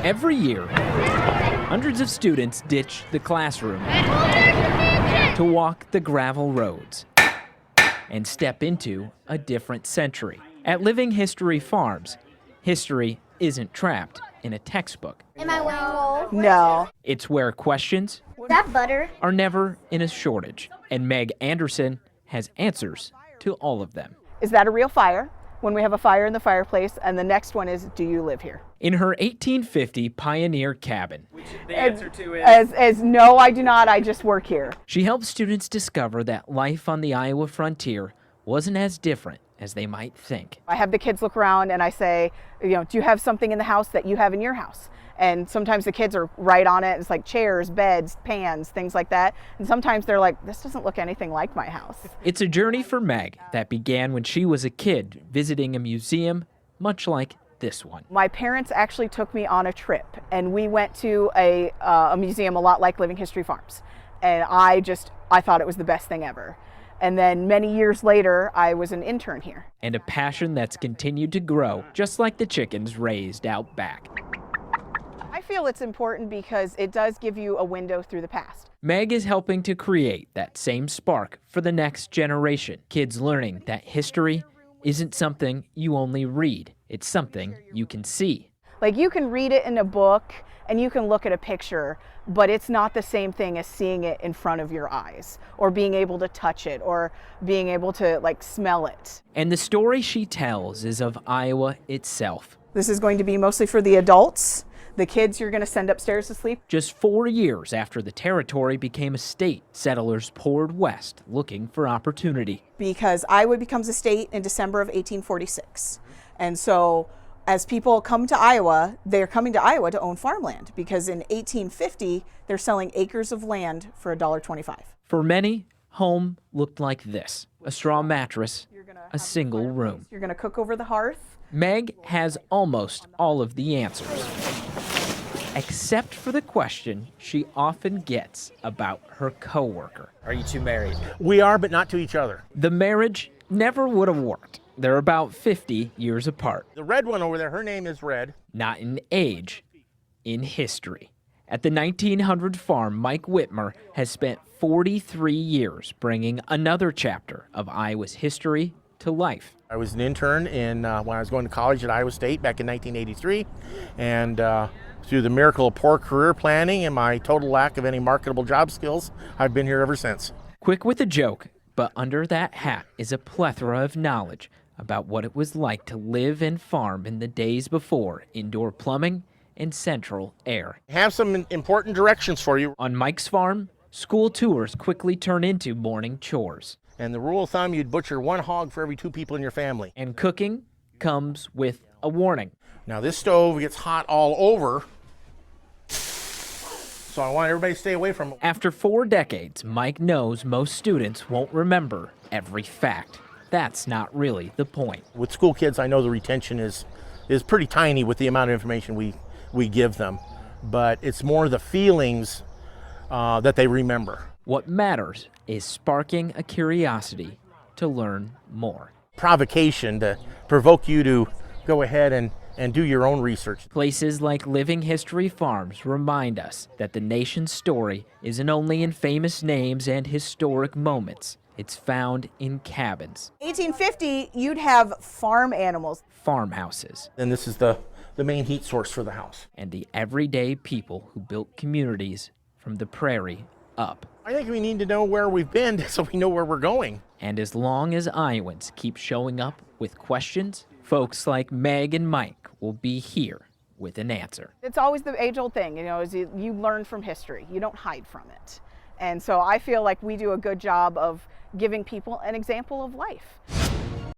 Every year, hundreds of students ditch the classroom to walk the gravel roads and step into a different century. At Living History Farms, history isn't trapped in a textbook. Am I wearing wool? No. It's where questions Is that butter? are never in a shortage. And Meg Anderson has answers to all of them. Is that a real fire? When we have a fire in the fireplace, and the next one is, do you live here? In her 1850 pioneer cabin, The answer to is As no, I do not, I just work here. she helps students discover that life on the Iowa frontier wasn't as different as they might think. I have the kids look around and I say, do you have something in the house that you have in your house? And sometimes the kids are right on it. It's like chairs, beds, pans, things like that. And sometimes they're like, this doesn't look anything like my house. It's a journey for Meg that began when she was a kid visiting a museum much like this one. My parents actually took me on a trip, and we went to a museum a lot like Living History Farms. And I thought it was the best thing ever. And then many years later, I was an intern here. And a passion that's continued to grow, just like the chickens raised out back. I feel it's important because it does give you a window through the past. Meg is helping to create that same spark for the next generation. Kids learning that history isn't something you only read, it's something you can see. Like, you can read it in a book and you can look at a picture, but it's not the same thing as seeing it in front of your eyes, or being able to touch it, or being able to smell it. And the story she tells is of Iowa itself. This is going to be mostly for the adults. The kids you're going to send upstairs to sleep. Just 4 years after the territory became a state, settlers poured west looking for opportunity. Because Iowa becomes a state in December of 1846. And so as people come to Iowa, they're coming to Iowa to own farmland, because in 1850, they're selling acres of land for $1.25. For many, home looked like this: a straw mattress, a single room. You're going to cook over the hearth. Meg has almost all of the answers, except for the question she often gets about her coworker. Are you two married? We are, but not to each other. The marriage never would have worked. They're about 50 years apart. The red one over there, her name is Red. Not in age, in history. At the 1900 farm, Mike Whitmer has spent 43 years bringing another chapter of Iowa's history to life. I was an intern when I was going to college at Iowa State back in 1983, and through the miracle of poor career planning and my total lack of any marketable job skills, I've been here ever since. Quick with a joke, but under that hat is a plethora of knowledge about what it was like to live and farm in the days before indoor plumbing and central air. I have some important directions for you. On Mike's farm, school tours quickly turn into morning chores. And the rule of thumb, you'd butcher 1 hog for every 2 people in your family. And cooking comes with a warning. Now this stove gets hot all over, so I want everybody to stay away from it. After 4 decades, Mike knows most students won't remember every fact. That's not really the point. With school kids, I know the retention is pretty tiny with the amount of information we give them, but it's more the feelings that they remember. What matters is sparking a curiosity to learn more. Provocation to provoke you to go ahead and do your own research. Places like Living History Farms remind us that the nation's story isn't only in famous names and historic moments. It's found in cabins, 1850, you'd have farm animals. farmhouses, And this is the main heat source for the house. and the everyday people who built communities from the prairie up. I think we need to know where we've been so we know where we're going. And as long as Iowans keep showing up with questions, folks like Meg and Mike will be here with an answer. It's always the age-old thing, is you learn from history. You don't hide from it. And so I feel like we do a good job of giving people an example of life.